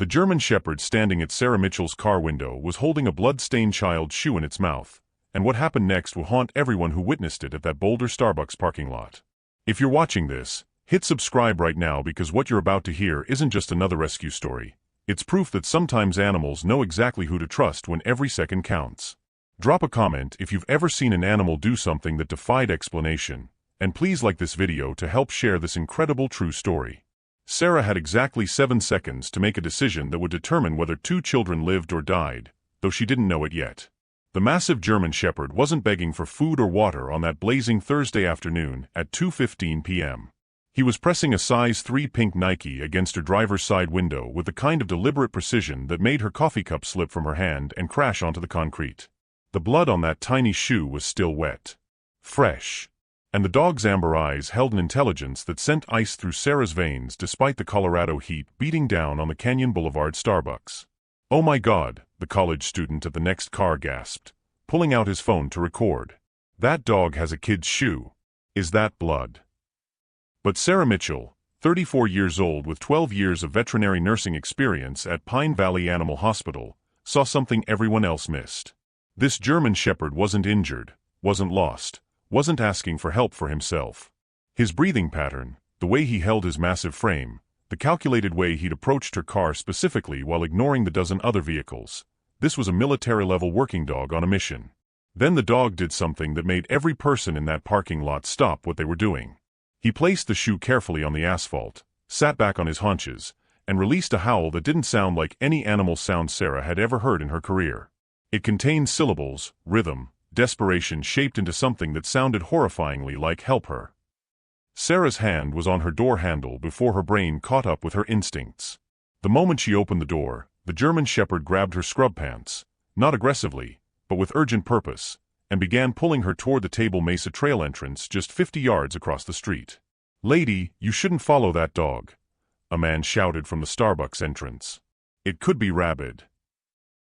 The German Shepherd standing at Sarah Mitchell's car window was holding a blood-stained child's shoe in its mouth, and what happened next will haunt everyone who witnessed it at that Boulder Starbucks parking lot. If you're watching this, hit subscribe right now because what you're about to hear isn't just another rescue story. It's proof that sometimes animals know exactly who to trust when every second counts. Drop a comment if you've ever seen an animal do something that defied explanation, and please like this video to help share this incredible true story. Sarah had exactly 7 seconds to make a decision that would determine whether 2 children lived or died, though she didn't know it yet. The massive German Shepherd wasn't begging for food or water on that blazing Thursday afternoon at 2:15 p.m. He was pressing a size 3 pink Nike against her driver's side window with the kind of deliberate precision that made her coffee cup slip from her hand and crash onto the concrete. The blood on that tiny shoe was still wet. Fresh. And the dog's amber eyes held an intelligence that sent ice through Sarah's veins despite the Colorado heat beating down on the Canyon Boulevard Starbucks. "Oh my God," the college student at the next car gasped, pulling out his phone to record. "That dog has a kid's shoe. Is that blood?" But Sarah Mitchell, 34 years old with 12 years of veterinary nursing experience at Pine Valley Animal Hospital, saw something everyone else missed. This German Shepherd wasn't injured, wasn't lost, wasn't asking for help for himself. His breathing pattern, the way he held his massive frame, the calculated way he'd approached her car specifically while ignoring the dozen other vehicles. This was a military-level working dog on a mission. Then the dog did something that made every person in that parking lot stop what they were doing. He placed the shoe carefully on the asphalt, sat back on his haunches, and released a howl that didn't sound like any animal sound Sarah had ever heard in her career. It contained syllables, rhythm, desperation shaped into something that sounded horrifyingly like "help her." Sarah's hand was on her door handle before her brain caught up with her instincts. The moment she opened the door, the German Shepherd grabbed her scrub pants, not aggressively, but with urgent purpose, and began pulling her toward the Table Mesa Trail entrance just 50 yards across the street. "Lady, you shouldn't follow that dog," a man shouted from the Starbucks entrance. "It could be rabid."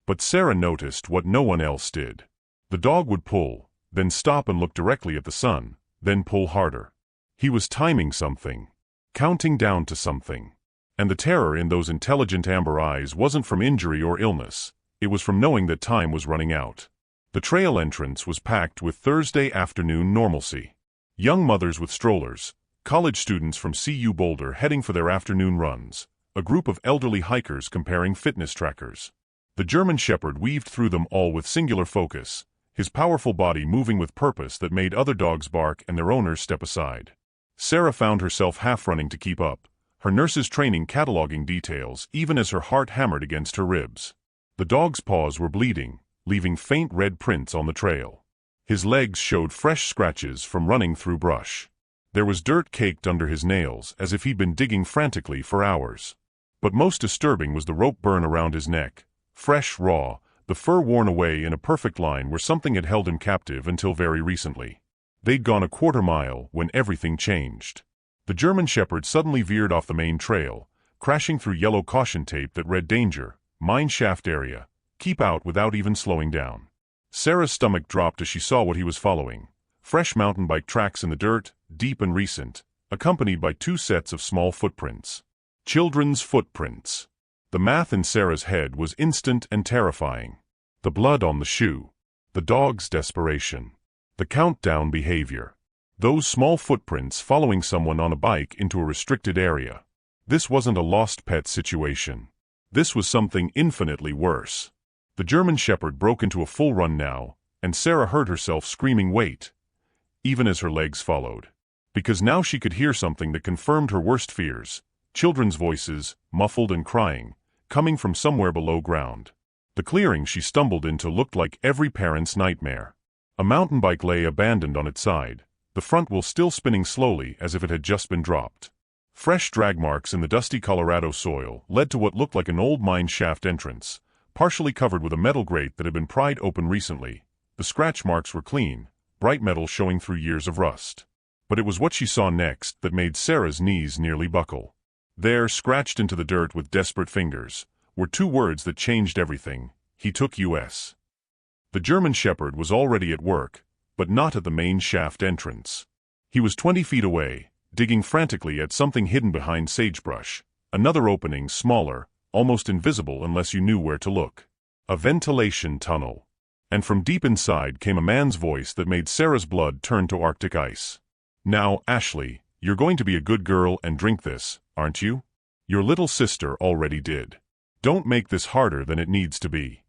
But Sarah noticed what no one else did. The dog would pull, then stop and look directly at the sun, then pull harder. He was timing something, counting down to something. And the terror in those intelligent amber eyes wasn't from injury or illness, it was from knowing that time was running out. The trail entrance was packed with Thursday afternoon normalcy. Young mothers with strollers, college students from CU Boulder heading for their afternoon runs, a group of elderly hikers comparing fitness trackers. The German Shepherd weaved through them all with singular focus, his powerful body moving with purpose that made other dogs bark and their owners step aside. Sarah found herself half-running to keep up, her nurse's training cataloging details even as her heart hammered against her ribs. The dog's paws were bleeding, leaving faint red prints on the trail. His legs showed fresh scratches from running through brush. There was dirt caked under his nails as if he'd been digging frantically for hours. But most disturbing was the rope burn around his neck, fresh, raw, the fur worn away in a perfect line where something had held him captive until very recently. They'd gone a quarter mile when everything changed. The German Shepherd suddenly veered off the main trail, crashing through yellow caution tape that read "Danger, mine shaft area, keep out," without even slowing down. Sarah's stomach dropped as she saw what he was following. Fresh mountain bike tracks in the dirt, deep and recent, accompanied by 2 sets of small footprints. Children's footprints. The math in Sarah's head was instant and terrifying. The blood on the shoe. The dog's desperation. The countdown behavior. Those small footprints following someone on a bike into a restricted area. This wasn't a lost pet situation. This was something infinitely worse. The German Shepherd broke into a full run now, and Sarah heard herself screaming "wait," even as her legs followed. Because now she could hear something that confirmed her worst fears. Children's voices, muffled and crying, coming from somewhere below ground. The clearing she stumbled into looked like every parent's nightmare. A mountain bike lay abandoned on its side, the front wheel still spinning slowly as if it had just been dropped. Fresh drag marks in the dusty Colorado soil led to what looked like an old mine shaft entrance, partially covered with a metal grate that had been pried open recently. The scratch marks were clean, bright metal showing through years of rust. But it was what she saw next that made Sarah's knees nearly buckle. There, scratched into the dirt with desperate fingers, were 2 words that changed everything: "He took US." The German Shepherd was already at work, but not at the main shaft entrance. He was 20 feet away, digging frantically at something hidden behind sagebrush, another opening smaller, almost invisible unless you knew where to look. A ventilation tunnel. And from deep inside came a man's voice that made Sarah's blood turn to Arctic ice. "Now, Ashley, you're going to be a good girl and drink this, aren't you? Your little sister already did. Don't make this harder than it needs to be."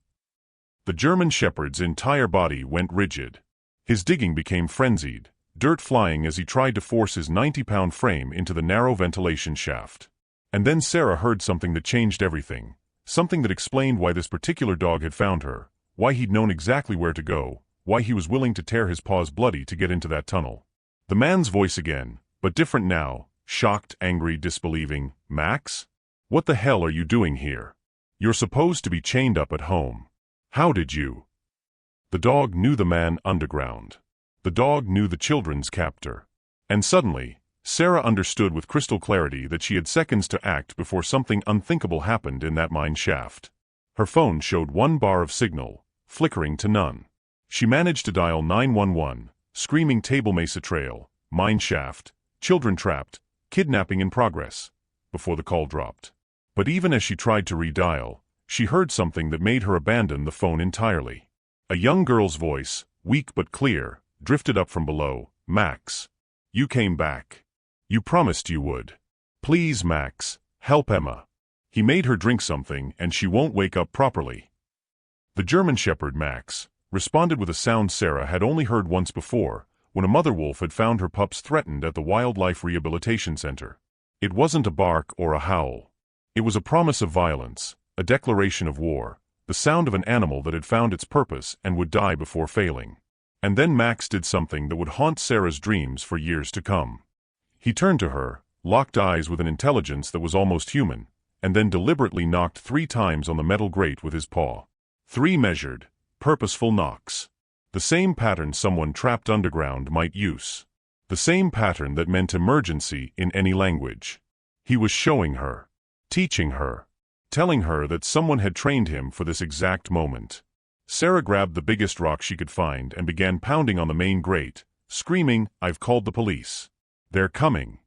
The German Shepherd's entire body went rigid. His digging became frenzied, dirt flying as he tried to force his 90-pound frame into the narrow ventilation shaft. And then Sarah heard something that changed everything, something that explained why this particular dog had found her, why he'd known exactly where to go, why he was willing to tear his paws bloody to get into that tunnel. The man's voice again, but different now, shocked, angry, disbelieving. "Max? What the hell are you doing here? You're supposed to be chained up at home. How did you?" The dog knew the man underground. The dog knew the children's captor. And suddenly, Sarah understood with crystal clarity that she had seconds to act before something unthinkable happened in that mine shaft. Her phone showed one bar of signal, flickering to none. She managed to dial 911, screaming Table Mesa Trail, mine shaft, children trapped, kidnapping in progress, before the call dropped. But even as she tried to redial, she heard something that made her abandon the phone entirely. A young girl's voice, weak but clear, drifted up from below. "Max, you came back. You promised you would. Please, Max, help Emma. He made her drink something and she won't wake up properly." The German Shepherd, Max, responded with a sound Sarah had only heard once before, when a mother wolf had found her pups threatened at the Wildlife Rehabilitation Center. It wasn't a bark or a howl. It was a promise of violence, a declaration of war, the sound of an animal that had found its purpose and would die before failing. And then Max did something that would haunt Sarah's dreams for years to come. He turned to her, locked eyes with an intelligence that was almost human, and then deliberately knocked 3 times on the metal grate with his paw. 3 measured, purposeful knocks. The same pattern someone trapped underground might use. The same pattern that meant emergency in any language. He was showing her, teaching her, telling her that someone had trained him for this exact moment. Sarah grabbed the biggest rock she could find and began pounding on the main grate, screaming, "I've called the police. They're coming."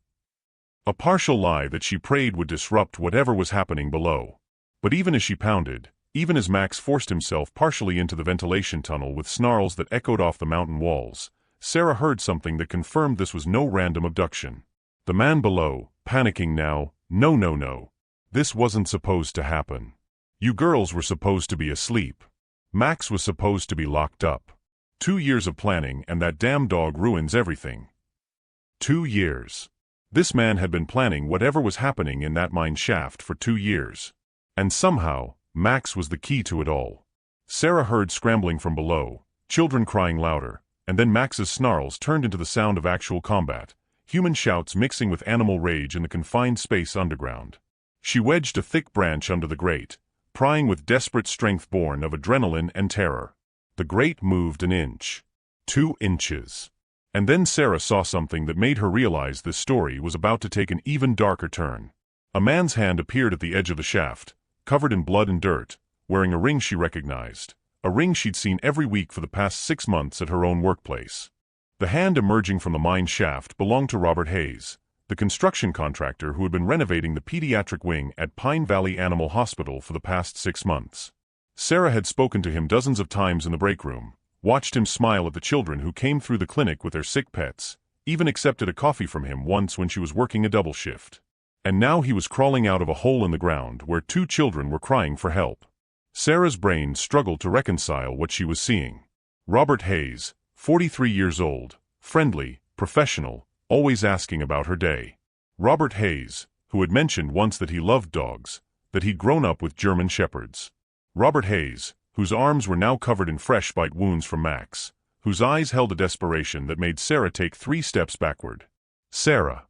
A partial lie that she prayed would disrupt whatever was happening below. But even as she pounded, even as Max forced himself partially into the ventilation tunnel with snarls that echoed off the mountain walls, Sarah heard something that confirmed this was no random abduction. The man below, panicking now, "No, no, no. This wasn't supposed to happen. You girls were supposed to be asleep. Max was supposed to be locked up. 2 years of planning and that damn dog ruins everything." 2 years. This man had been planning whatever was happening in that mine shaft for 2 years. And somehow, Max was the key to it all. Sarah heard scrambling from below, children crying louder, and then Max's snarls turned into the sound of actual combat, human shouts mixing with animal rage in the confined space underground. She wedged a thick branch under the grate, prying with desperate strength born of adrenaline and terror. The grate moved an inch. 2 inches. And then Sarah saw something that made her realize this story was about to take an even darker turn. A man's hand appeared at the edge of the shaft, covered in blood and dirt, wearing a ring she recognized, a ring she'd seen every week for the past 6 months at her own workplace. The hand emerging from the mine shaft belonged to Robert Hayes, the construction contractor who had been renovating the pediatric wing at Pine Valley Animal Hospital for the past 6 months. Sarah had spoken to him dozens of times in the break room, watched him smile at the children who came through the clinic with their sick pets, even accepted a coffee from him once when she was working a double shift. And now he was crawling out of a hole in the ground where 2 children were crying for help. Sarah's brain struggled to reconcile what she was seeing. Robert Hayes, 43 years old, friendly, professional, always asking about her day. Robert Hayes, who had mentioned once that he loved dogs, that he'd grown up with German Shepherds. Robert Hayes, whose arms were now covered in fresh bite wounds from Max, whose eyes held a desperation that made Sarah take 3 steps backward. "Sarah."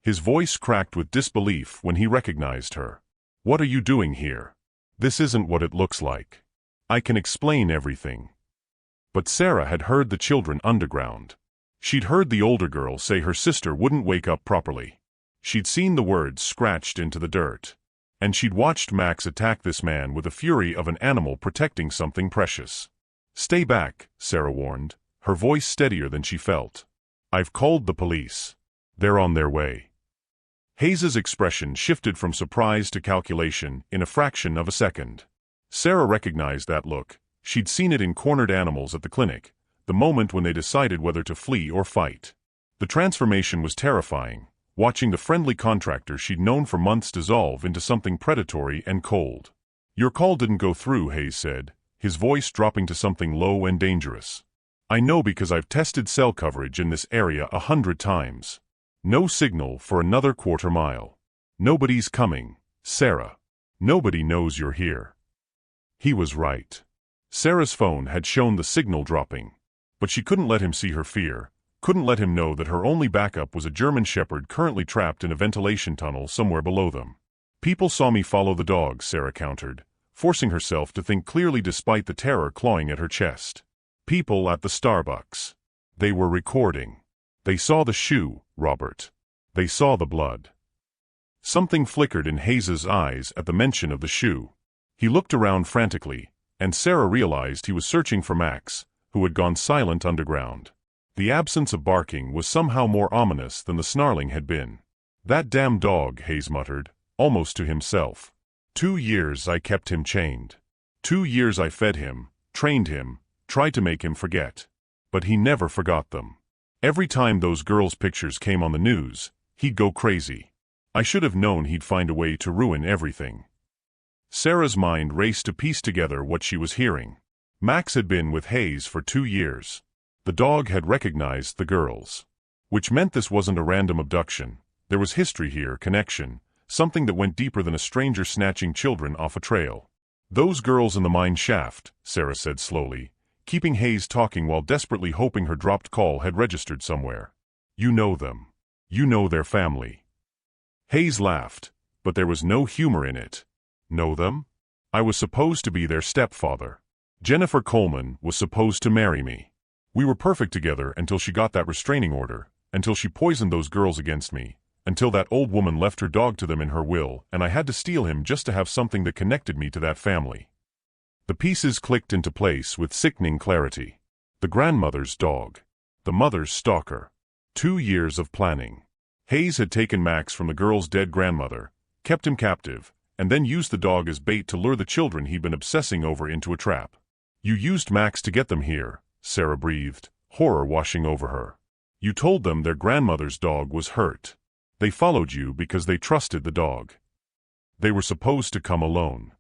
His voice cracked with disbelief when he recognized her. "What are you doing here? This isn't what it looks like. I can explain everything." But Sarah had heard the children underground. She'd heard the older girl say her sister wouldn't wake up properly. She'd seen the words scratched into the dirt. And she'd watched Max attack this man with the fury of an animal protecting something precious. "Stay back," Sarah warned, her voice steadier than she felt. "I've called the police. They're on their way." Hayes's expression shifted from surprise to calculation in a fraction of a second. Sarah recognized that look. She'd seen it in cornered animals at the clinic, the moment when they decided whether to flee or fight. The transformation was terrifying, watching the friendly contractor she'd known for months dissolve into something predatory and cold. "Your call didn't go through," Hayes said, his voice dropping to something low and dangerous. "I know because I've tested cell coverage in this area 100 times. No signal for another quarter mile. Nobody's coming, Sarah. Nobody knows you're here." He was right. Sarah's phone had shown the signal dropping. But she couldn't let him see her fear, couldn't let him know that her only backup was a German shepherd currently trapped in a ventilation tunnel somewhere below them. "People saw me follow the dog," Sarah countered, forcing herself to think clearly despite the terror clawing at her chest. "People at the Starbucks. They were recording. They saw the shoe, Robert. They saw the blood." Something flickered in Hayes's eyes at the mention of the shoe. He looked around frantically, and Sarah realized he was searching for Max, who had gone silent underground. The absence of barking was somehow more ominous than the snarling had been. "That damn dog," Hayes muttered, almost to himself. 2 years I kept him chained. 2 years I fed him, trained him, tried to make him forget. But he never forgot them. Every time those girls' pictures came on the news, he'd go crazy. I should have known he'd find a way to ruin everything." Sarah's mind raced to piece together what she was hearing. Max had been with Hayes for 2 years. The dog had recognized the girls. Which meant this wasn't a random abduction. There was history here, connection, something that went deeper than a stranger snatching children off a trail. "Those girls in the mine shaft," Sarah said slowly, keeping Hayes talking while desperately hoping her dropped call had registered somewhere. "You know them. You know their family." Hayes laughed, but there was no humor in it. "Know them? I was supposed to be their stepfather. Jennifer Coleman was supposed to marry me. We were perfect together until she got that restraining order, until she poisoned those girls against me, until that old woman left her dog to them in her will, and I had to steal him just to have something that connected me to that family." The pieces clicked into place with sickening clarity. The grandmother's dog. The mother's stalker. 2 years of planning. Hayes had taken Max from the girl's dead grandmother, kept him captive, and then used the dog as bait to lure the children he'd been obsessing over into a trap. "You used Max to get them here," Sarah breathed, horror washing over her. "You told them their grandmother's dog was hurt. They followed you because they trusted the dog. They were supposed to come alone."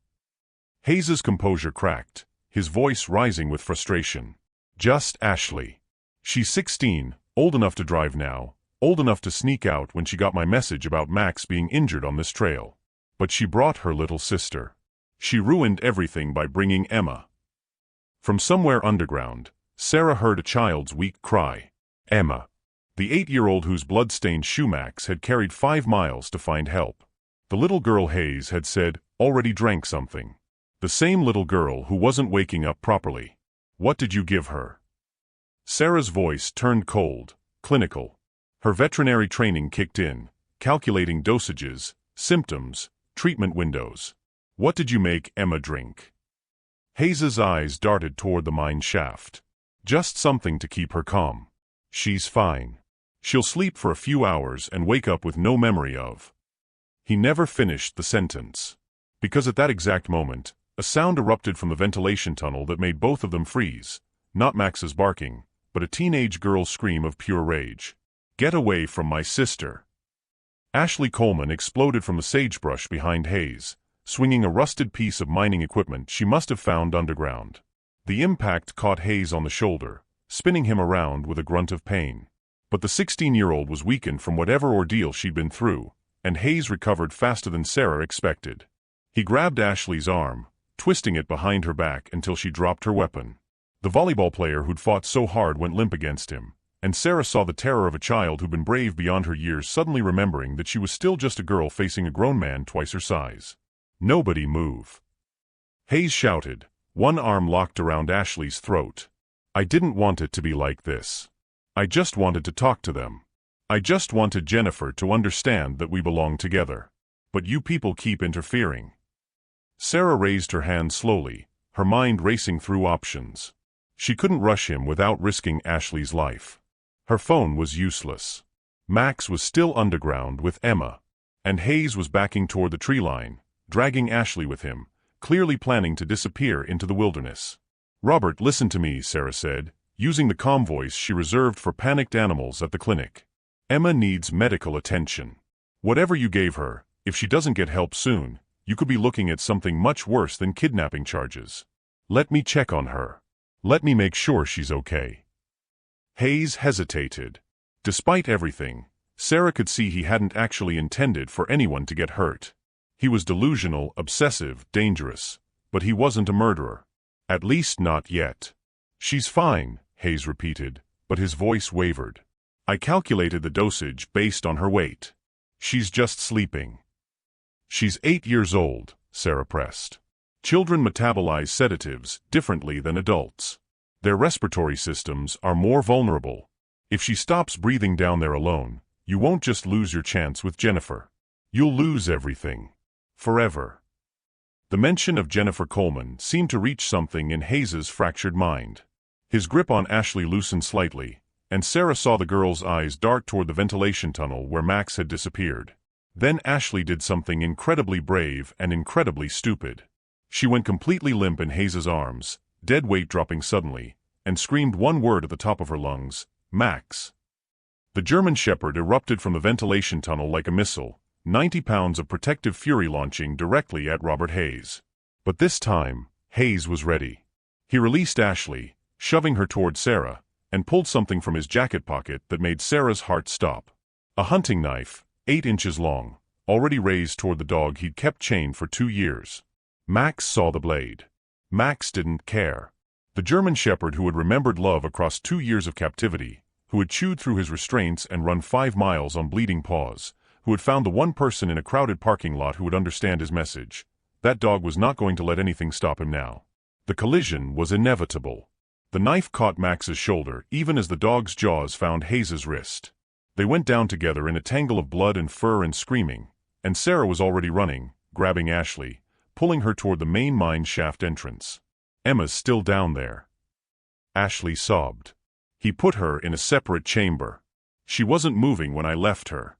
Hayes's composure cracked, his voice rising with frustration. "Just Ashley. She's 16, old enough to drive now, old enough to sneak out when she got my message about Max being injured on this trail. But she brought her little sister. She ruined everything by bringing Emma." From somewhere underground, Sarah heard a child's weak cry. Emma. The 8-year-old whose blood-stained shoe Max had carried 5 miles to find help. The little girl Hayes had said already drank something. The same little girl who wasn't waking up properly. "What did you give her?" Sarah's voice turned cold, clinical. Her veterinary training kicked in, calculating dosages, symptoms, treatment windows. "What did you make Emma drink?" Hayes's eyes darted toward the mine shaft. "Just something to keep her calm. She's fine. She'll sleep for a few hours and wake up with no memory of." He never finished the sentence. Because at that exact moment, a sound erupted from the ventilation tunnel that made both of them freeze. Not Max's barking, but a teenage girl's scream of pure rage. "Get away from my sister!" Ashley Coleman exploded from the sagebrush behind Hayes, swinging a rusted piece of mining equipment she must have found underground. The impact caught Hayes on the shoulder, spinning him around with a grunt of pain. But the 16-year-old was weakened from whatever ordeal she'd been through, and Hayes recovered faster than Sarah expected. He grabbed Ashley's arm, twisting it behind her back until she dropped her weapon. The volleyball player who'd fought so hard went limp against him, and Sarah saw the terror of a child who'd been brave beyond her years, suddenly remembering that she was still just a girl facing a grown man twice her size. "Nobody move!" Hayes shouted, one arm locked around Ashley's throat. "I didn't want it to be like this. I just wanted to talk to them. I just wanted Jennifer to understand that we belong together. But you people keep interfering." Sarah raised her hand slowly, her mind racing through options. She couldn't rush him without risking Ashley's life. Her phone was useless. Max was still underground with Emma. And Hayes was backing toward the tree line, dragging Ashley with him, clearly planning to disappear into the wilderness. "Robert, listen to me," Sarah said, using the calm voice she reserved for panicked animals at the clinic. "Emma needs medical attention. Whatever you gave her, if she doesn't get help soon, you could be looking at something much worse than kidnapping charges. Let me check on her. Let me make sure she's okay." Hayes hesitated. Despite everything, Sarah could see he hadn't actually intended for anyone to get hurt. He was delusional, obsessive, dangerous, but he wasn't a murderer. At least not yet. "She's fine," Hayes repeated, but his voice wavered. "I calculated the dosage based on her weight. She's just sleeping." "She's 8 years old," Sarah pressed. "Children metabolize sedatives differently than adults. Their respiratory systems are more vulnerable. If she stops breathing down there alone, you won't just lose your chance with Jennifer. You'll lose everything. Forever." The mention of Jennifer Coleman seemed to reach something in Hayes's fractured mind. His grip on Ashley loosened slightly, and Sarah saw the girl's eyes dart toward the ventilation tunnel where Max had disappeared. Then Ashley did something incredibly brave and incredibly stupid. She went completely limp in Hayes's arms, dead weight dropping suddenly, and screamed one word at the top of her lungs: "Max." The German Shepherd erupted from the ventilation tunnel like a missile, 90 pounds of protective fury launching directly at Robert Hayes. But this time, Hayes was ready. He released Ashley, shoving her toward Sarah, and pulled something from his jacket pocket that made Sarah's heart stop. A hunting knife, 8 inches long, already raised toward the dog he'd kept chained for 2 years. Max saw the blade. Max didn't care. The German Shepherd who had remembered love across 2 years of captivity, who had chewed through his restraints and run 5 miles on bleeding paws, who had found the one person in a crowded parking lot who would understand his message. That dog was not going to let anything stop him now. The collision was inevitable. The knife caught Max's shoulder even as the dog's jaws found Hayes's wrist. They went down together in a tangle of blood and fur and screaming, and Sarah was already running, grabbing Ashley, pulling her toward the main mine shaft entrance. "Emma's still down there." Ashley sobbed. "He put her in a separate chamber. She wasn't moving when I left her."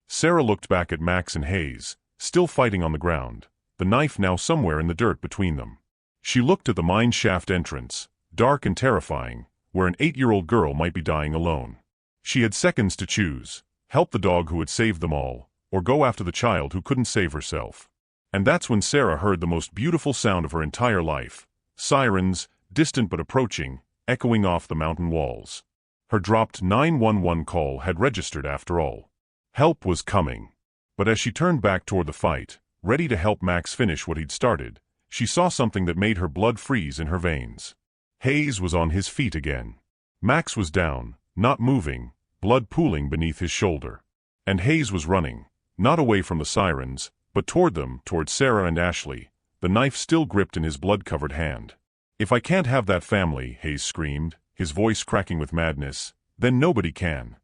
Sarah looked back at Max and Hayes, still fighting on the ground, the knife now somewhere in the dirt between them. She looked at the mine shaft entrance, dark and terrifying, where an 8-year-old girl might be dying alone. She had seconds to choose: help the dog who had saved them all, or go after the child who couldn't save herself. And that's when Sarah heard the most beautiful sound of her entire life: sirens, distant but approaching, echoing off the mountain walls. Her dropped 911 call had registered after all. Help was coming. But as she turned back toward the fight, ready to help Max finish what he'd started, she saw something that made her blood freeze in her veins. Hayes was on his feet again. Max was down, not moving, blood pooling beneath his shoulder. And Hayes was running, not away from the sirens, but toward them, toward Sarah and Ashley, the knife still gripped in his blood-covered hand. "If I can't have that family," Hayes screamed, his voice cracking with madness, "then nobody can."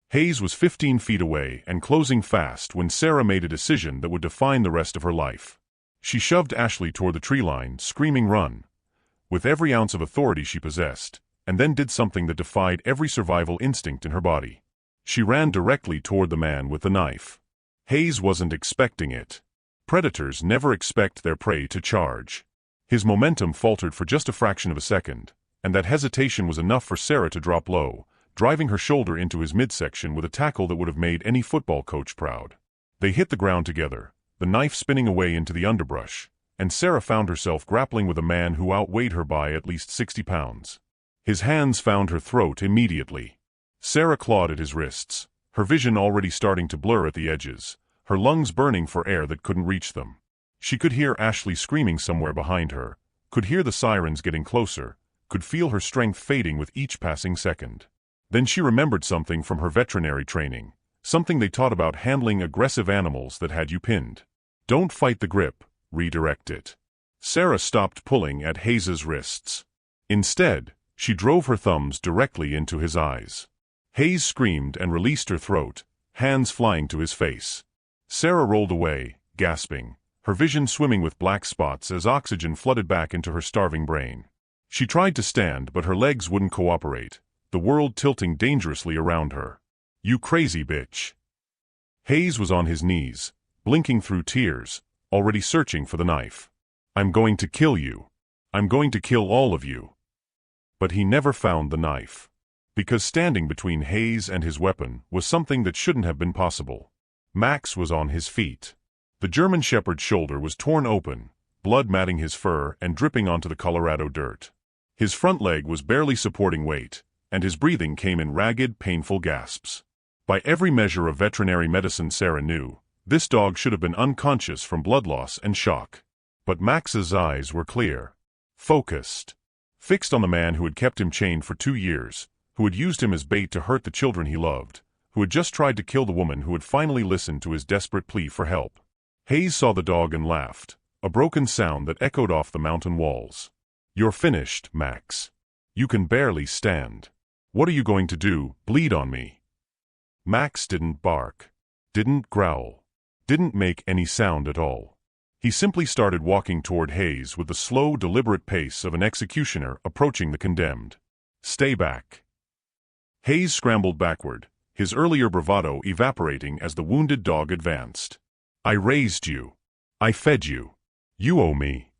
Hayes was 15 feet away and closing fast when Sarah made a decision that would define the rest of her life. She shoved Ashley toward the tree line, screaming "run," with every ounce of authority she possessed, and then did something that defied every survival instinct in her body. She ran directly toward the man with the knife. Hayes wasn't expecting it. Predators never expect their prey to charge. His momentum faltered for just a fraction of a second, and that hesitation was enough for Sarah to drop low, driving her shoulder into his midsection with a tackle that would have made any football coach proud. They hit the ground together, the knife spinning away into the underbrush, and Sarah found herself grappling with a man who outweighed her by at least 60 pounds. His hands found her throat immediately. Sarah clawed at his wrists, her vision already starting to blur at the edges, her lungs burning for air that couldn't reach them. She could hear Ashley screaming somewhere behind her, could hear the sirens getting closer, could feel her strength fading with each passing second. Then she remembered something from her veterinary training, something they taught about handling aggressive animals that had you pinned. Don't fight the grip, redirect it. Sarah stopped pulling at Hayes's wrists. Instead, she drove her thumbs directly into his eyes. Hayes screamed and released her throat, hands flying to his face. Sarah rolled away, gasping, her vision swimming with black spots as oxygen flooded back into her starving brain. She tried to stand, but her legs wouldn't cooperate, the world tilting dangerously around her. "You crazy bitch." Hayes was on his knees, blinking through tears, already searching for the knife. "I'm going to kill you. I'm going to kill all of you." But he never found the knife. Because standing between Hayes and his weapon was something that shouldn't have been possible. Max was on his feet. The German Shepherd's shoulder was torn open, blood matting his fur and dripping onto the Colorado dirt. His front leg was barely supporting weight, and his breathing came in ragged, painful gasps. By every measure of veterinary medicine Sarah knew, this dog should have been unconscious from blood loss and shock. But Max's eyes were clear, focused, fixed on the man who had kept him chained for 2 years, who had used him as bait to hurt the children he loved, who had just tried to kill the woman who had finally listened to his desperate plea for help. Hayes saw the dog and laughed, a broken sound that echoed off the mountain walls. "You're finished, Max. You can barely stand. What are you going to do, bleed on me?" Max didn't bark, didn't growl, didn't make any sound at all. He simply started walking toward Hayes with the slow, deliberate pace of an executioner approaching the condemned. "Stay back." Hayes scrambled backward, his earlier bravado evaporating as the wounded dog advanced. "I raised you. I fed you. You owe me."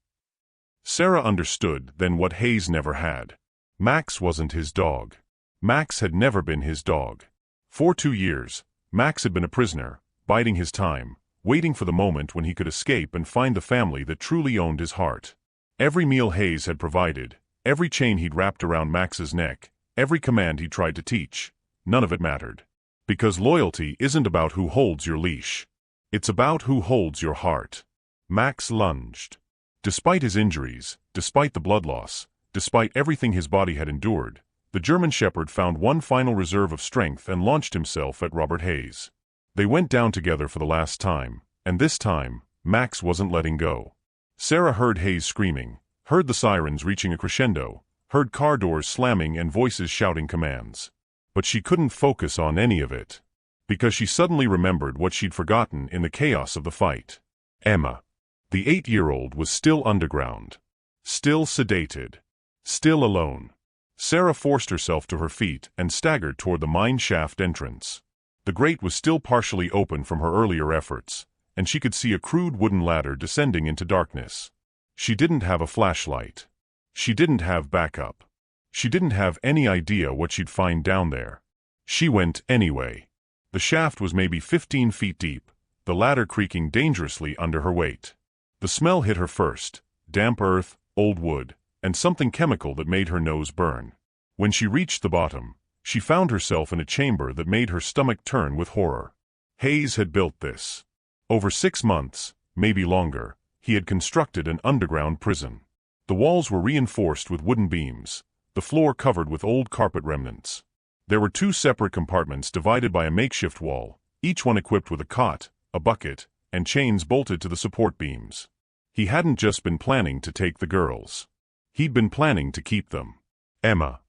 Sarah understood then what Hayes never had. Max wasn't his dog. Max had never been his dog. For 2 years, Max had been a prisoner, biding his time, waiting for the moment when he could escape and find the family that truly owned his heart. Every meal Hayes had provided, every chain he'd wrapped around Max's neck, every command he tried to teach, none of it mattered. Because loyalty isn't about who holds your leash. It's about who holds your heart. Max lunged. Despite his injuries, despite the blood loss, despite everything his body had endured, the German Shepherd found one final reserve of strength and launched himself at Robert Hayes. They went down together for the last time, and this time, Max wasn't letting go. Sarah heard Hayes screaming, heard the sirens reaching a crescendo, heard car doors slamming and voices shouting commands. But she couldn't focus on any of it. Because she suddenly remembered what she'd forgotten in the chaos of the fight. Emma. The 8-year-old was still underground. Still sedated. Still alone. Sarah forced herself to her feet and staggered toward the mine shaft entrance. The grate was still partially open from her earlier efforts, and she could see a crude wooden ladder descending into darkness. She didn't have a flashlight. She didn't have backup. She didn't have any idea what she'd find down there. She went anyway. The shaft was maybe 15 feet deep, the ladder creaking dangerously under her weight. The smell hit her first, damp earth, old wood, and something chemical that made her nose burn. When she reached the bottom, she found herself in a chamber that made her stomach turn with horror. Hayes had built this. Over 6 months, maybe longer, he had constructed an underground prison. The walls were reinforced with wooden beams, the floor covered with old carpet remnants. There were 2 separate compartments divided by a makeshift wall, each one equipped with a cot, a bucket, and chains bolted to the support beams. He hadn't just been planning to take the girls. He'd been planning to keep them. "Emma."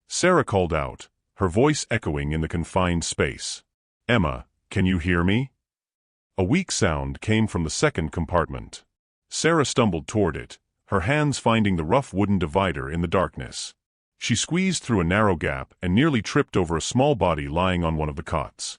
Sarah called out, her voice echoing in the confined space. "Emma, can you hear me?" A weak sound came from the second compartment. Sarah stumbled toward it, her hands finding the rough wooden divider in the darkness. She squeezed through a narrow gap and nearly tripped over a small body lying on one of the cots.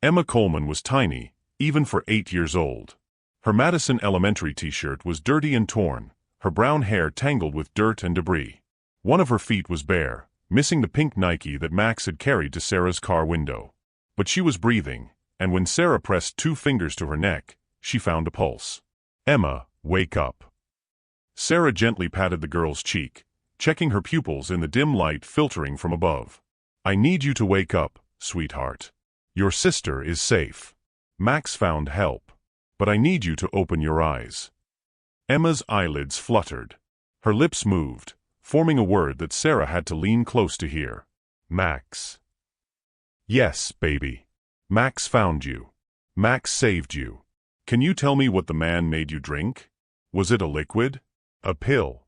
Emma Coleman was tiny, even for 8 years old. Her Madison Elementary t-shirt was dirty and torn, her brown hair tangled with dirt and debris. One of her feet was bare, missing the pink Nike that Max had carried to Sarah's car window. But she was breathing, and when Sarah pressed 2 fingers to her neck, she found a pulse. "Emma, wake up." Sarah gently patted the girl's cheek, checking her pupils in the dim light filtering from above. "I need you to wake up, sweetheart. Your sister is safe. Max found help. But I need you to open your eyes." Emma's eyelids fluttered. Her lips moved, forming a word that Sarah had to lean close to hear. "Max." "Yes, baby. Max found you. Max saved you. Can you tell me what the man made you drink? Was it a liquid? A pill?"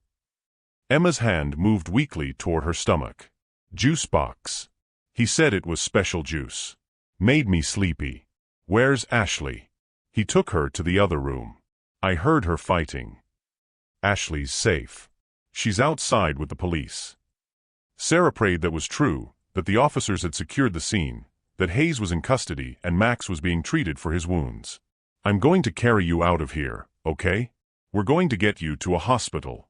Emma's hand moved weakly toward her stomach. "Juice box. He said it was special juice. Made me sleepy. Where's Ashley?" He took her to the other room. "I heard her fighting." "Ashley's safe. She's outside with the police." Sarah prayed that was true, that the officers had secured the scene, that Hayes was in custody and Max was being treated for his wounds. "I'm going to carry you out of here, okay? We're going to get you to a hospital."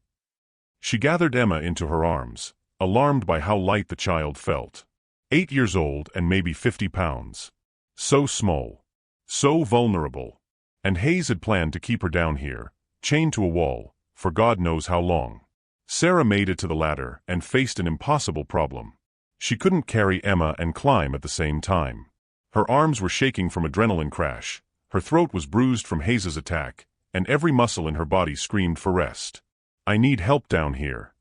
She gathered Emma into her arms, alarmed by how light the child felt. 8 years old and maybe 50 pounds. So small. So vulnerable. And Hayes had planned to keep her down here, chained to a wall, for God knows how long. Sarah made it to the ladder and faced an impossible problem. She couldn't carry Emma and climb at the same time. Her arms were shaking from adrenaline crash, her throat was bruised from Hayes's attack, and every muscle in her body screamed for rest. "I need help down here."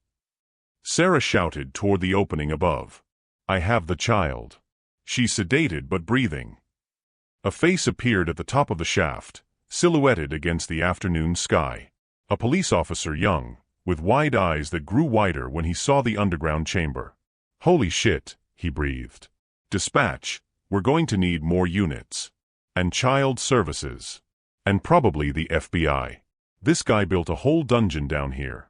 Sarah shouted toward the opening above. "I have the child." She's sedated but breathing. A face appeared at the top of the shaft, silhouetted against the afternoon sky. A police officer, young, with wide eyes that grew wider when he saw the underground chamber. "Holy shit," he breathed. "Dispatch, we're going to need more units. And child services. And probably the FBI. This guy built a whole dungeon down here."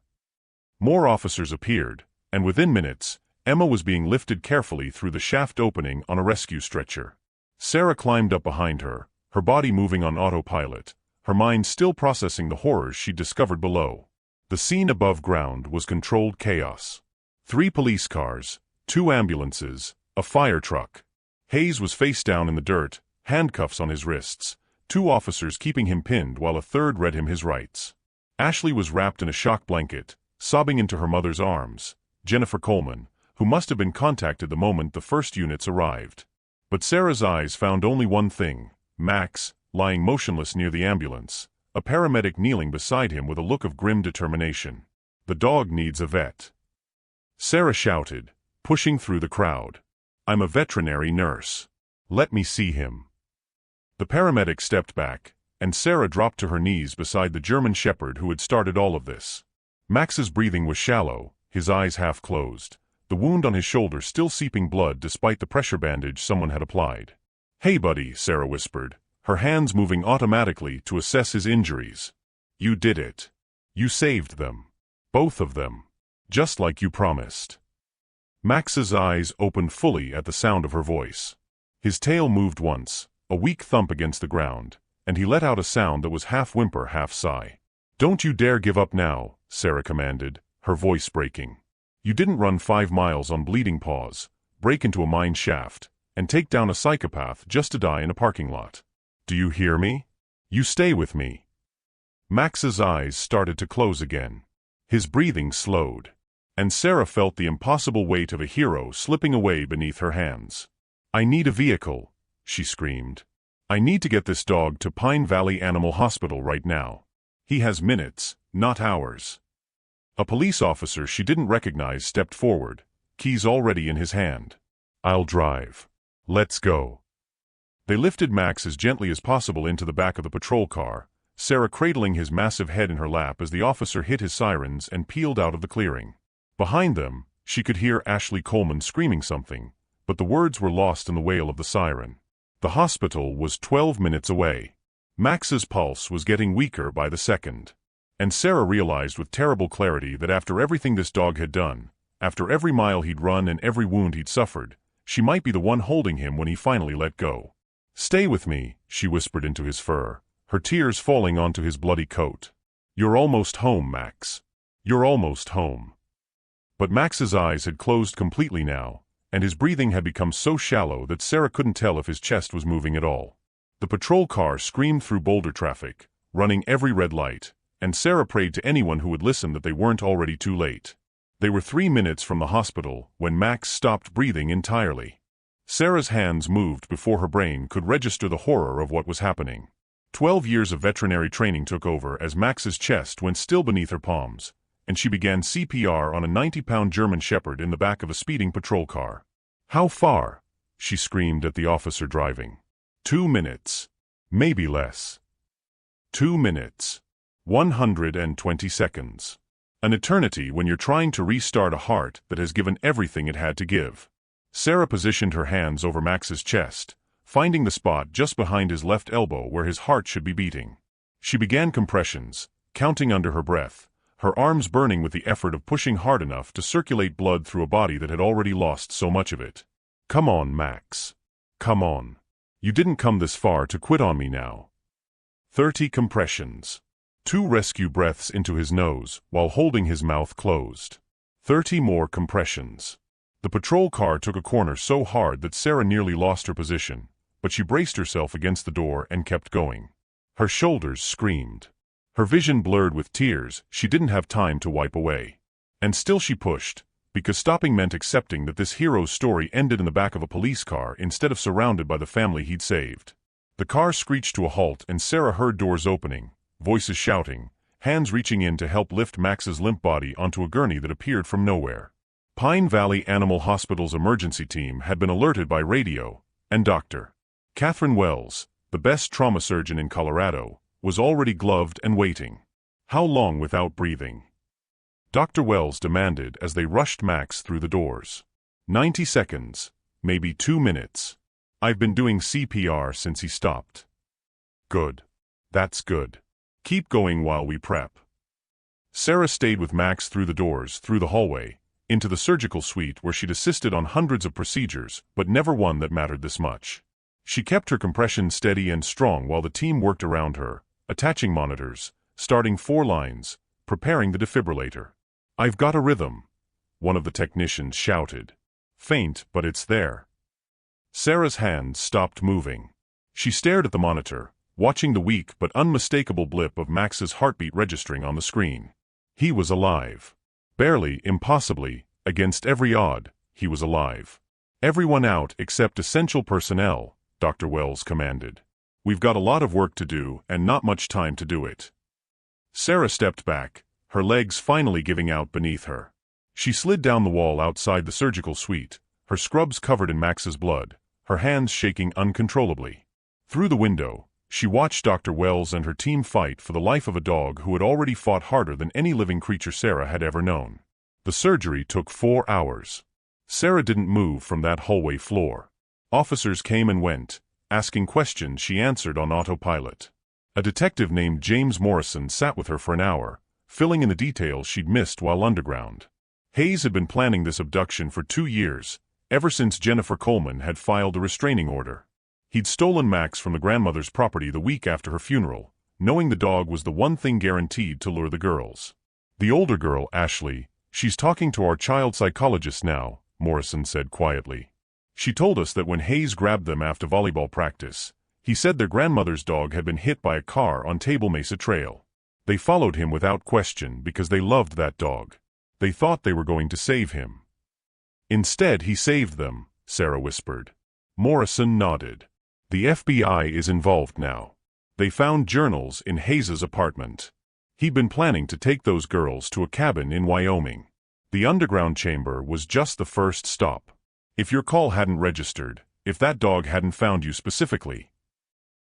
More officers appeared, and within minutes, Emma was being lifted carefully through the shaft opening on a rescue stretcher. Sarah climbed up behind her, her body moving on autopilot, her mind still processing the horrors she'd discovered below. The scene above ground was controlled chaos. 3 police cars, 2 ambulances, a fire truck. Hayes was face down in the dirt, handcuffs on his wrists, 2 officers keeping him pinned while a third read him his rights. Ashley was wrapped in a shock blanket, sobbing into her mother's arms, Jennifer Coleman, who must have been contacted the moment the first units arrived. But Sarah's eyes found only one thing: Max, lying motionless near the ambulance, a paramedic kneeling beside him with a look of grim determination. "The dog needs a vet." Sarah shouted, pushing through the crowd. "I'm a veterinary nurse. Let me see him." The paramedic stepped back, and Sarah dropped to her knees beside the German shepherd who had started all of this. Max's breathing was shallow, his eyes half closed, the wound on his shoulder still seeping blood despite the pressure bandage someone had applied. "Hey buddy," Sarah whispered, her hands moving automatically to assess his injuries. "You did it. You saved them. Both of them. Just like you promised." Max's eyes opened fully at the sound of her voice. His tail moved once, a weak thump against the ground, and he let out a sound that was half whimper, half sigh. "Don't you dare give up now," Sarah commanded, her voice breaking. "You didn't run 5 miles on bleeding paws, break into a mine shaft, and take down a psychopath just to die in a parking lot. Do you hear me? You stay with me." Max's eyes started to close again. His breathing slowed, and Sarah felt the impossible weight of a hero slipping away beneath her hands. "I need a vehicle," she screamed. "I need to get this dog to Pine Valley Animal Hospital right now. He has minutes, not hours." A police officer she didn't recognize stepped forward, keys already in his hand. "I'll drive. Let's go." They lifted Max as gently as possible into the back of the patrol car, Sarah cradling his massive head in her lap as the officer hit his sirens and peeled out of the clearing. Behind them, she could hear Ashley Coleman screaming something, but the words were lost in the wail of the siren. The hospital was 12 minutes away. Max's pulse was getting weaker by the second. And Sarah realized with terrible clarity that after everything this dog had done, after every mile he'd run and every wound he'd suffered, she might be the one holding him when he finally let go. "Stay with me," she whispered into his fur, her tears falling onto his bloody coat. "You're almost home, Max. You're almost home." But Max's eyes had closed completely now, and his breathing had become so shallow that Sarah couldn't tell if his chest was moving at all. The patrol car screamed through boulder traffic, running every red light, and Sarah prayed to anyone who would listen that they weren't already too late. They were 3 minutes from the hospital when Max stopped breathing entirely. Sarah's hands moved before her brain could register the horror of what was happening. 12 years of veterinary training took over as Max's chest went still beneath her palms, and she began CPR on a 90-pound German shepherd in the back of a speeding patrol car. "How far?" she screamed at the officer driving. 2 minutes. Maybe less. 2 minutes. 120 seconds. An eternity when you're trying to restart a heart that has given everything it had to give. Sarah positioned her hands over Max's chest, finding the spot just behind his left elbow where his heart should be beating. She began compressions, counting under her breath, her arms burning with the effort of pushing hard enough to circulate blood through a body that had already lost so much of it. "Come on, Max. Come on. You didn't come this far to quit on me now. 30 compressions. 2 rescue breaths into his nose while holding his mouth closed. 30 more compressions. The patrol car took a corner so hard that Sarah nearly lost her position, but she braced herself against the door and kept going. Her shoulders screamed. Her vision blurred with tears she didn't have time to wipe away. And still she pushed, because stopping meant accepting that this hero's story ended in the back of a police car instead of surrounded by the family he'd saved. The car screeched to a halt and Sarah heard doors opening, voices shouting, hands reaching in to help lift Max's limp body onto a gurney that appeared from nowhere. Pine Valley Animal Hospital's emergency team had been alerted by radio, and Dr. Catherine Wells, the best trauma surgeon in Colorado, was already gloved and waiting. How long without breathing? Dr. Wells demanded as they rushed Max through the doors. 90 seconds, maybe 2 minutes. I've been doing CPR since he stopped. Good. That's good. Keep going while we prep. Sarah stayed with Max through the doors, through the hallway, into the surgical suite where she'd assisted on hundreds of procedures, but never one that mattered this much. She kept her compression steady and strong while the team worked around her, attaching monitors, starting 4 lines, preparing the defibrillator. I've got a rhythm, one of the technicians shouted. Faint, but it's there. Sarah's hands stopped moving. She stared at the monitor, watching the weak but unmistakable blip of Max's heartbeat registering on the screen. He was alive. Barely, impossibly, against every odd, he was alive. Everyone out except essential personnel, Dr. Wells commanded. We've got a lot of work to do and not much time to do it. Sarah stepped back, her legs finally giving out beneath her. She slid down the wall outside the surgical suite, her scrubs covered in Max's blood, her hands shaking uncontrollably. Through the window, she watched Dr. Wells and her team fight for the life of a dog who had already fought harder than any living creature Sarah had ever known. The surgery took 4 hours. Sarah didn't move from that hallway floor. Officers came and went, asking questions she answered on autopilot. A detective named James Morrison sat with her for an hour, filling in the details she'd missed while underground. Hayes had been planning this abduction for 2 years, ever since Jennifer Coleman had filed a restraining order. He'd stolen Max from the grandmother's property the week after her funeral, knowing the dog was the one thing guaranteed to lure the girls. The older girl, Ashley, she's talking to our child psychologist now, Morrison said quietly. She told us that when Hayes grabbed them after volleyball practice, he said their grandmother's dog had been hit by a car on Table Mesa Trail. They followed him without question because they loved that dog. They thought they were going to save him. Instead, he saved them, Sarah whispered. Morrison nodded. The FBI is involved now. They found journals in Hayes's apartment. He'd been planning to take those girls to a cabin in Wyoming. The underground chamber was just the first stop. If your call hadn't registered, if that dog hadn't found you specifically.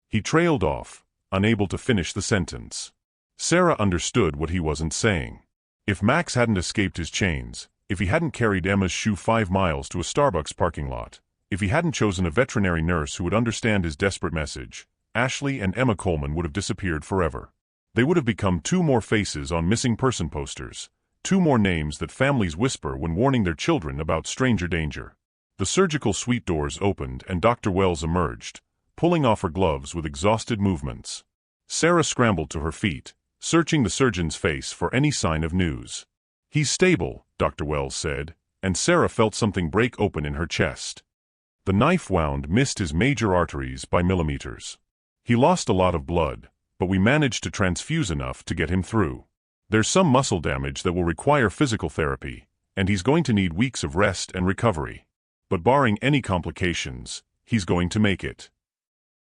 He trailed off, unable to finish the sentence. Sarah understood what he wasn't saying. If Max hadn't escaped his chains, if he hadn't carried Emma's shoe 5 miles to a Starbucks parking lot, if he hadn't chosen a veterinary nurse who would understand his desperate message, Ashley and Emma Coleman would have disappeared forever. They would have become 2 more faces on missing person posters, 2 more names that families whisper when warning their children about stranger danger. The surgical suite doors opened and Dr. Wells emerged, pulling off her gloves with exhausted movements. Sarah scrambled to her feet, searching the surgeon's face for any sign of news. He's stable, Dr. Wells said, and Sarah felt something break open in her chest. The knife wound missed his major arteries by millimeters. He lost a lot of blood, but we managed to transfuse enough to get him through. There's some muscle damage that will require physical therapy, and he's going to need weeks of rest and recovery. But barring any complications, he's going to make it.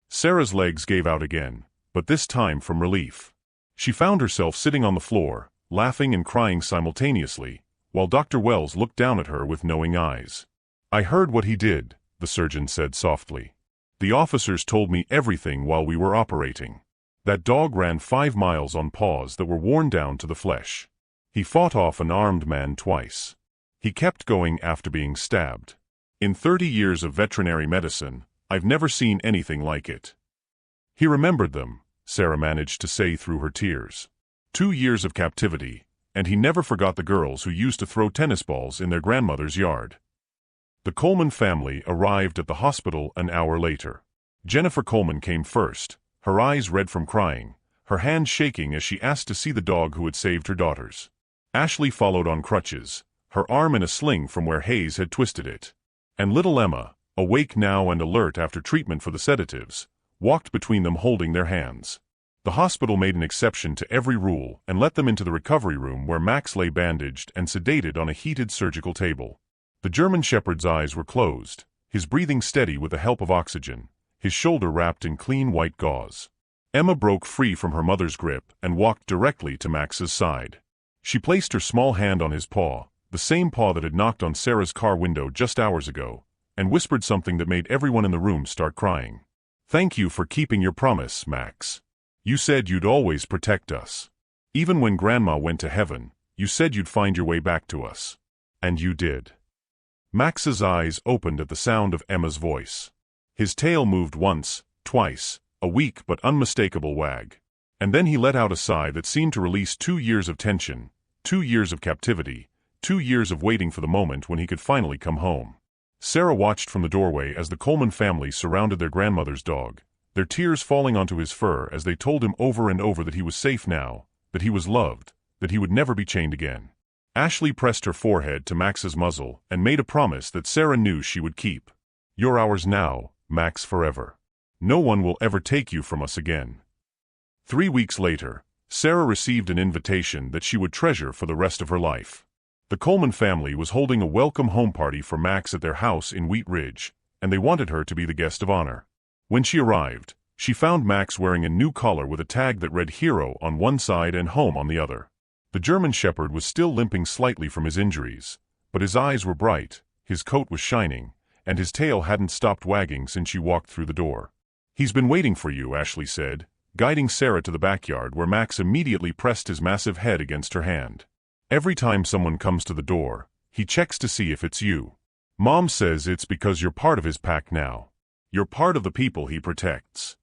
Sarah's legs gave out again, but this time from relief. She found herself sitting on the floor, laughing and crying simultaneously, while Dr. Wells looked down at her with knowing eyes. I heard what he did, the surgeon said softly. The officers told me everything while we were operating. That dog ran 5 miles on paws that were worn down to the flesh. He fought off an armed man twice. He kept going after being stabbed. In 30 years of veterinary medicine, I've never seen anything like it. He remembered them, Sarah managed to say through her tears. 2 years of captivity, and he never forgot the girls who used to throw tennis balls in their grandmother's yard. The Coleman family arrived at the hospital an hour later. Jennifer Coleman came first, her eyes red from crying, her hands shaking as she asked to see the dog who had saved her daughters. Ashley followed on crutches, her arm in a sling from where Hayes had twisted it. And little Emma, awake now and alert after treatment for the sedatives, walked between them holding their hands. The hospital made an exception to every rule and let them into the recovery room where Max lay bandaged and sedated on a heated surgical table. The German Shepherd's eyes were closed, his breathing steady with the help of oxygen, his shoulder wrapped in clean white gauze. Emma broke free from her mother's grip and walked directly to Max's side. She placed her small hand on his paw, the same paw that had knocked on Sarah's car window just hours ago, and whispered something that made everyone in the room start crying. "Thank you for keeping your promise, Max. You said you'd always protect us. Even when Grandma went to heaven, you said you'd find your way back to us. And you did." Max's eyes opened at the sound of Emma's voice. His tail moved once, twice, a weak but unmistakable wag. And then he let out a sigh that seemed to release 2 years of tension, 2 years of captivity, 2 years of waiting for the moment when he could finally come home. Sarah watched from the doorway as the Coleman family surrounded their grandmother's dog, their tears falling onto his fur as they told him over and over that he was safe now, that he was loved, that he would never be chained again. Ashley pressed her forehead to Max's muzzle and made a promise that Sarah knew she would keep. "You're ours now, Max, forever. No one will ever take you from us again." 3 weeks later, Sarah received an invitation that she would treasure for the rest of her life. The Coleman family was holding a welcome home party for Max at their house in Wheat Ridge, and they wanted her to be the guest of honor. When she arrived, she found Max wearing a new collar with a tag that read Hero on one side and Home on the other. The German Shepherd was still limping slightly from his injuries, but his eyes were bright, his coat was shining, and his tail hadn't stopped wagging since she walked through the door. "He's been waiting for you," Ashley said, guiding Sarah to the backyard where Max immediately pressed his massive head against her hand. "Every time someone comes to the door, he checks to see if it's you. Mom says it's because you're part of his pack now. You're part of the people he protects."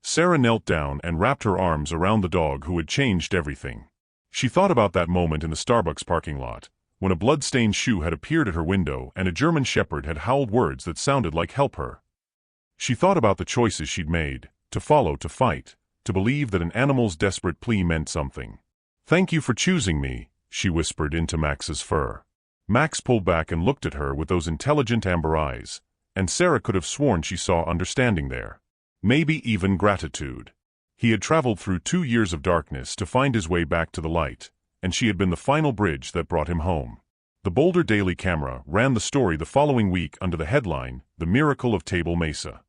Sarah knelt down and wrapped her arms around the dog who had changed everything. She thought about that moment in the Starbucks parking lot, when a blood-stained shoe had appeared at her window and a German Shepherd had howled words that sounded like "help her." She thought about the choices she'd made, to follow, to fight, to believe that an animal's desperate plea meant something. "Thank you for choosing me," she whispered into Max's fur. Max pulled back and looked at her with those intelligent amber eyes, and Sarah could have sworn she saw understanding there. Maybe even gratitude. He had traveled through 2 years of darkness to find his way back to the light, and she had been the final bridge that brought him home. The Boulder Daily Camera ran the story the following week under the headline, "The Miracle of Table Mesa."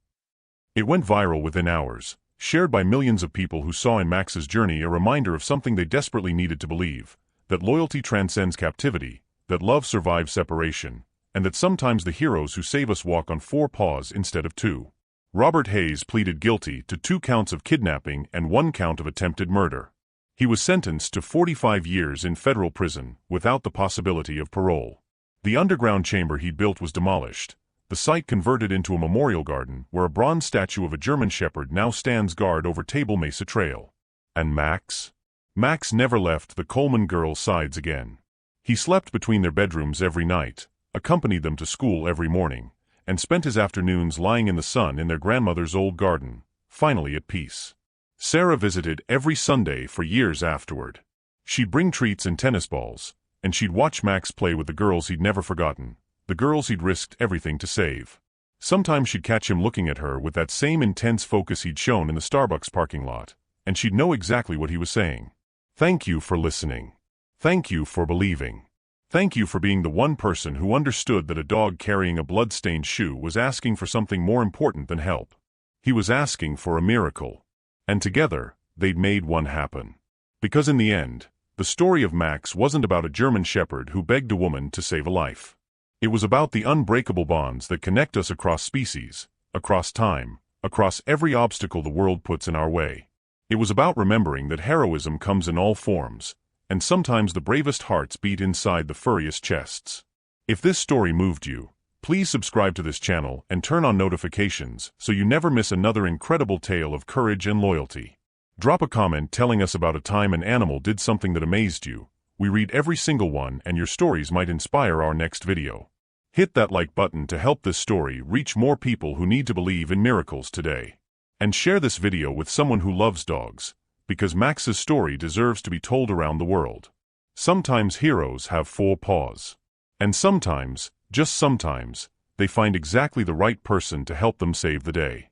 It went viral within hours, shared by millions of people who saw in Max's journey a reminder of something they desperately needed to believe, that loyalty transcends captivity, that love survives separation, and that sometimes the heroes who save us walk on 4 paws instead of 2. Robert Hayes pleaded guilty to 2 counts of kidnapping and 1 count of attempted murder. He was sentenced to 45 years in federal prison, without the possibility of parole. The underground chamber he'd built was demolished, the site converted into a memorial garden where a bronze statue of a German Shepherd now stands guard over Table Mesa Trail. And Max? Max never left the Coleman girls' sides again. He slept between their bedrooms every night, accompanied them to school every morning, and spent his afternoons lying in the sun in their grandmother's old garden, finally at peace. Sarah visited every Sunday for years afterward. She'd bring treats and tennis balls, and she'd watch Max play with the girls he'd never forgotten, the girls he'd risked everything to save. Sometimes she'd catch him looking at her with that same intense focus he'd shown in the Starbucks parking lot, and she'd know exactly what he was saying. "Thank you for listening. Thank you for believing. Thank you for being the one person who understood that a dog carrying a blood-stained shoe was asking for something more important than help. He was asking for a miracle. And together, they'd made one happen." Because in the end, the story of Max wasn't about a German Shepherd who begged a woman to save a life. It was about the unbreakable bonds that connect us across species, across time, across every obstacle the world puts in our way. It was about remembering that heroism comes in all forms, and sometimes the bravest hearts beat inside the furriest chests. If this story moved you, please subscribe to this channel and turn on notifications so you never miss another incredible tale of courage and loyalty. Drop a comment telling us about a time an animal did something that amazed you. We read every single one, and your stories might inspire our next video. Hit that like button to help this story reach more people who need to believe in miracles today. And share this video with someone who loves dogs, because Max's story deserves to be told around the world. Sometimes heroes have 4 paws. And sometimes, just sometimes, they find exactly the right person to help them save the day.